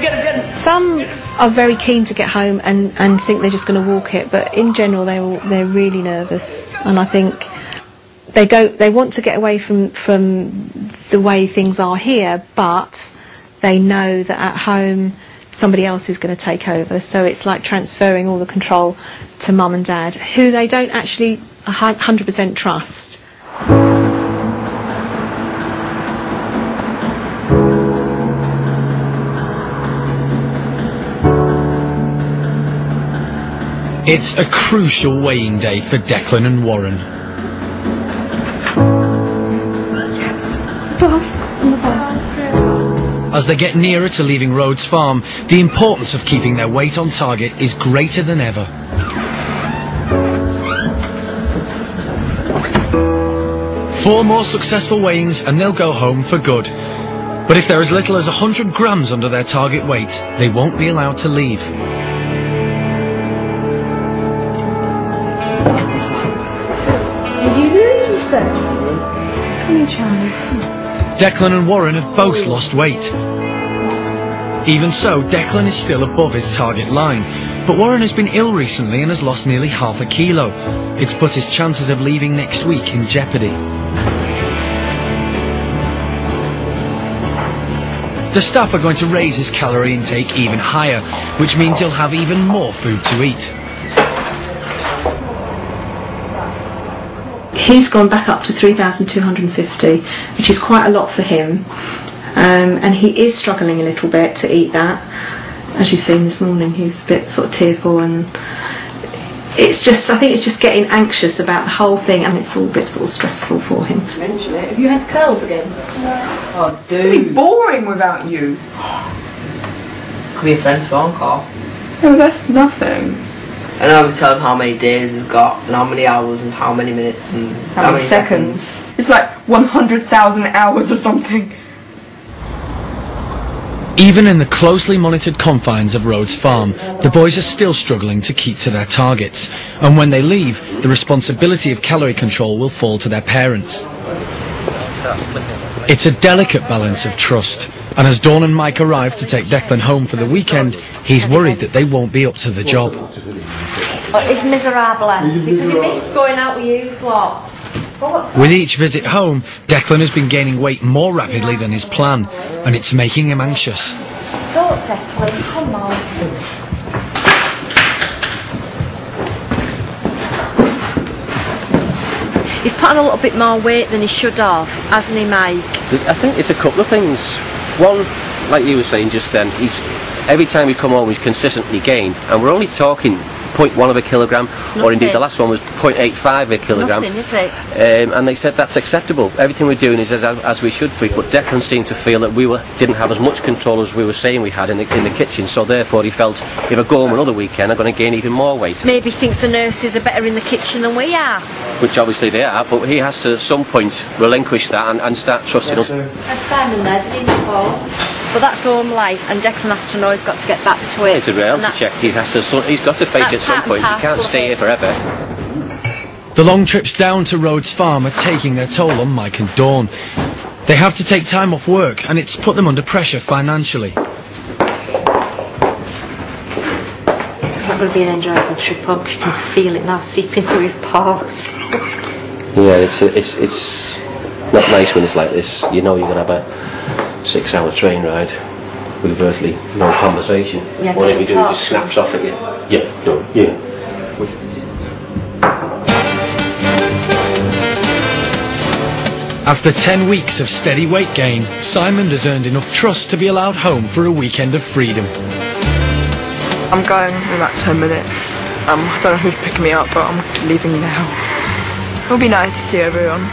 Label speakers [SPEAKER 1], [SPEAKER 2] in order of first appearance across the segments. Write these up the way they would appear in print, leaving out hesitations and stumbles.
[SPEAKER 1] Good. Some are very keen to get home and think they're just going to walk it, but in general they're really nervous, and I think they want to get away from the way things are here, but they know that at home somebody else is going to take over, so it's like transferring all the control to mum and dad, who they don't actually 100% trust.
[SPEAKER 2] It's a crucial weighing day for Declan and Warren. As they get nearer to leaving Rhodes Farm, the importance of keeping their weight on target is greater than ever. Four more successful weighings and they'll go home for good. But if they're as little as 100 grams under their target weight, they won't be allowed to leave. Declan and Warren have both lost weight. Even so, Declan is still above his target line, but Warren has been ill recently and has lost nearly half a kilo. It's put his chances of leaving next week in jeopardy. The staff are going to raise his calorie intake even higher, which means he'll have even more food to eat.
[SPEAKER 1] He's gone back up to 3,250, which is quite a lot for him, and he is struggling a little bit to eat that. As you've seen this morning, he's a bit sort of tearful, and it's just, I think it's just getting anxious about the whole thing, and it's all a bit sort of stressful for him.
[SPEAKER 3] Mention it. Have you had curls again? Oh, dude. It's be boring without you.
[SPEAKER 4] Could be a friend's phone call.
[SPEAKER 3] No, that's nothing.
[SPEAKER 4] And I was telling him how many days he's got, and how many hours, and how many minutes, and
[SPEAKER 3] how many seconds. It's like 100,000 hours or something.
[SPEAKER 2] Even in the closely monitored confines of Rhodes Farm, the boys are still struggling to keep to their targets. And when they leave, the responsibility of calorie control will fall to their parents. It's a delicate balance of trust. And as Dawn and Mike arrive to take Declan home for the weekend, he's worried that they won't be up to the job.
[SPEAKER 5] It's miserable, because he misses going out with you, lot.
[SPEAKER 2] With each visit home, Declan has been gaining weight more rapidly than his plan, and it's making him anxious.
[SPEAKER 5] Don't, Declan, come on. He's put on a little bit more weight than he should have, hasn't he, Mike?
[SPEAKER 6] I think it's a couple of things. One, like you were saying just then, every time we come home he's consistently gained, and we're only talking 0.1 of a kilogram, or indeed the last one was 0.85 of a kilogram.
[SPEAKER 5] It's nothing, is it?
[SPEAKER 6] And they said that's acceptable. Everything we're doing is as we should be. But Declan seemed to feel that we didn't have as much control as we were saying we had in the kitchen. So therefore he felt, if I go home another weekend, I'm going to gain even more weight.
[SPEAKER 5] Maybe he thinks the nurses are better in the kitchen than we are.
[SPEAKER 6] Which obviously they are, but he has to at some point relinquish that and start trusting us.
[SPEAKER 5] There's Simon there, did he fall? But that's home life, and Declan has to know he's got to get back to it.
[SPEAKER 6] It's a reality check. He's got to face it at some point. He can't stay here forever.
[SPEAKER 2] The long trips down to Rhodes Farm are taking their toll on Mike and Dawn. They have to take time off work, and it's put them under pressure financially.
[SPEAKER 5] It's not going to be an enjoyable trip home, because you can feel it now seeping through his pores.
[SPEAKER 6] Yeah, it's not nice when it's like this. You know you're going to have a 6-hour train ride with virtually no conversation.
[SPEAKER 5] Yeah,
[SPEAKER 6] what we do, it just snaps off at you. Yeah, no, yeah.
[SPEAKER 2] After 10 weeks of steady weight gain, Simon has earned enough trust to be allowed home for a weekend of freedom.
[SPEAKER 3] I'm going in about 10 minutes. I don't know who's picking me up, but I'm leaving now. It'll be nice to see everyone.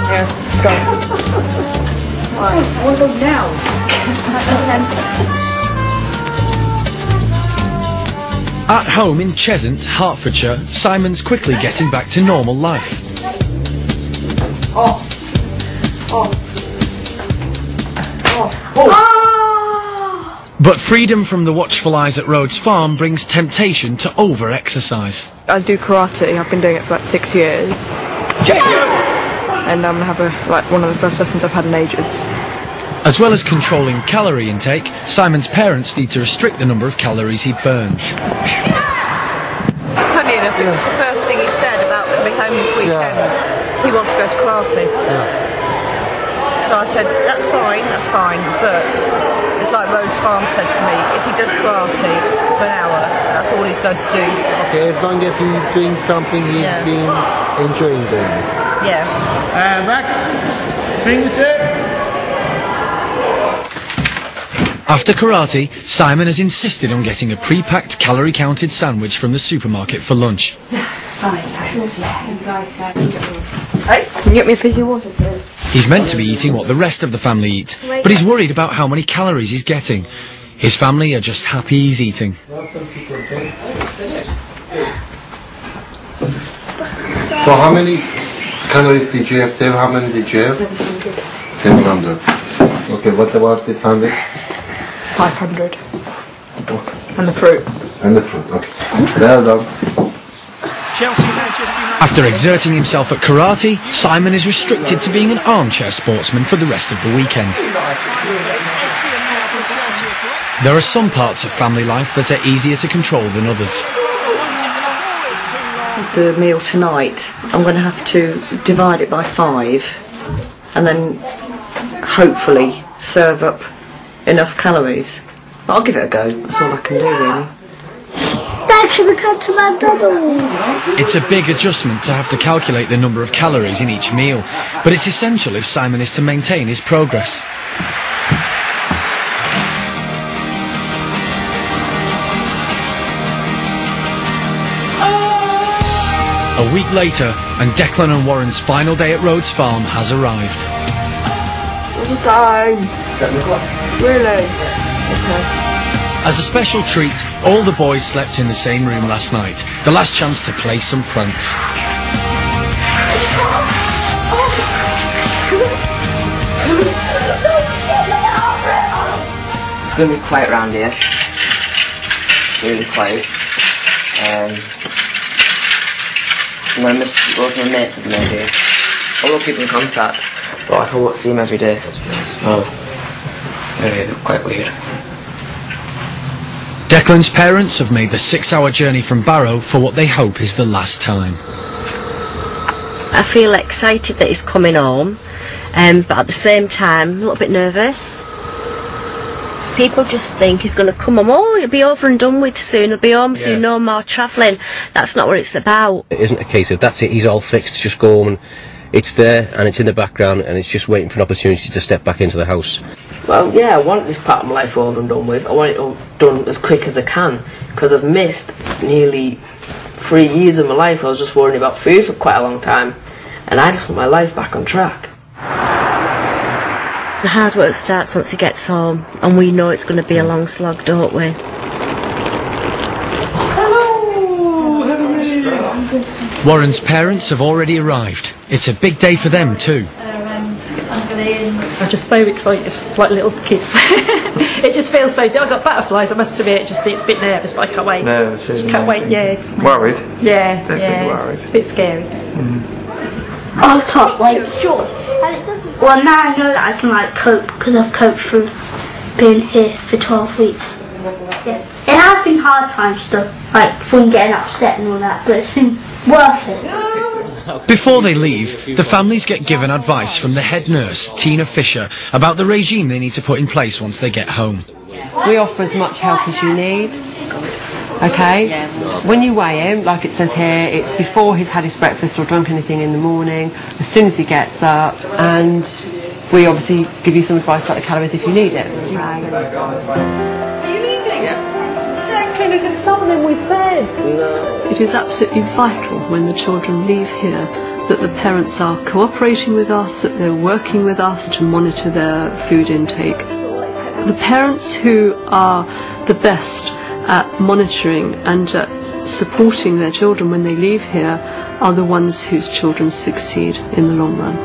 [SPEAKER 3] Yeah, let's go. I want to go now.
[SPEAKER 2] At home in Cheshunt, Hertfordshire, Simon's quickly getting back to normal life. But freedom from the watchful eyes at Rhodes Farm brings temptation to over-exercise.
[SPEAKER 3] I do karate. I've been doing it for like 6 years. And I'm going to have one of the first lessons I've had in ages.
[SPEAKER 2] As well as controlling calorie intake, Simon's parents need to restrict the number of calories he burns.
[SPEAKER 7] Funny enough, it was the first thing he said about coming home this weekend. He wants to go to karate. So I said, that's fine, but it's like Rhodes Farm said to me, if he does karate for an hour, that's all he's going to do.
[SPEAKER 8] Okay, as long as he's doing something he's been enjoying doing.
[SPEAKER 7] Yeah.
[SPEAKER 8] Back. Bring the tip.
[SPEAKER 2] After karate, Simon has insisted on getting a pre-packed calorie-counted sandwich from the supermarket for lunch.
[SPEAKER 5] Hey, can you get me a fizzy water, please?
[SPEAKER 2] He's meant to be eating what the rest of the family eat, but he's worried about how many calories he's getting. His family are just happy he's eating.
[SPEAKER 8] So how many calories did you have? How many did you have? 700. Okay, what about the sandwich?
[SPEAKER 3] 500. And the fruit.
[SPEAKER 8] And the fruit, okay. Well done.
[SPEAKER 2] After exerting himself at karate, Simon is restricted to being an armchair sportsman for the rest of the weekend. There are some parts of family life that are easier to control than others.
[SPEAKER 9] The meal tonight, I'm going to have to divide it by 5 and then hopefully serve up enough calories. But I'll give it a go, that's all I can do really.
[SPEAKER 10] Dad, can we come to McDonald's?
[SPEAKER 2] It's a big adjustment to have to calculate the number of calories in each meal, but it's essential if Simon is to maintain his progress. A week later, and Declan and Warren's final day at Rhodes Farm has arrived.
[SPEAKER 3] Time. 7 o'clock. Really? Okay.
[SPEAKER 2] As a special treat, all the boys slept in the same room last night, the last chance to play some pranks.
[SPEAKER 4] It's going to be quiet around here. Really quiet. I'm going to miss both my mates at the minute. I will keep in contact, but I won't see them every day. So, it's quite weird.
[SPEAKER 2] Declan's parents have made the 6-hour journey from Barrow for what they hope is the last time.
[SPEAKER 5] I feel excited that he's coming home, but at the same time, a little bit nervous. People just think he's going to come home, oh, he'll be over and done with soon, he'll be home soon, no more travelling. That's not what it's about.
[SPEAKER 6] It isn't a case of, that's it, he's all fixed, just go home, and it's there, and it's in the background, and it's just waiting for an opportunity to step back into the house.
[SPEAKER 4] Well, yeah, I want this part of my life over and done with. I want it all done as quick as I can, because I've missed nearly 3 years of my life. I was just worrying about food for quite a long time, and I just want my life back on track.
[SPEAKER 5] The hard work starts once he gets home, and we know it's going to be a long slog, don't we?
[SPEAKER 2] Warren's parents have already arrived. It's a big day for them too.
[SPEAKER 11] I'm just so excited, like a little kid. It just feels so... I got butterflies, I must admit, just a bit nervous, but I can't wait.
[SPEAKER 12] Nervous,
[SPEAKER 11] can't wait, yeah.
[SPEAKER 12] Worried?
[SPEAKER 11] Yeah,
[SPEAKER 12] definitely worried.
[SPEAKER 11] A bit scary.
[SPEAKER 10] I can't wait. Well, now I know that I can like cope because I've coped through being here for 12 weeks. Yeah. It has been hard times though, like from getting upset and all that, but it's been worth it.
[SPEAKER 2] Before they leave, the families get given advice from the head nurse, Tina Fisher, about the regime they need to put in place once they get home.
[SPEAKER 13] We offer as much help as you need. Okay? When you weigh him, like it says here, it's before he's had his breakfast or drunk anything in the morning, as soon as he gets up, and we obviously give you some advice about the calories if you need it.
[SPEAKER 5] Are you leaving? Declan, isn't something we fed?
[SPEAKER 4] No.
[SPEAKER 14] It is absolutely vital when the children leave here that the parents are cooperating with us, that they're working with us to monitor their food intake. The parents who are the best at monitoring and at supporting their children when they leave here are the ones whose children succeed in the long run.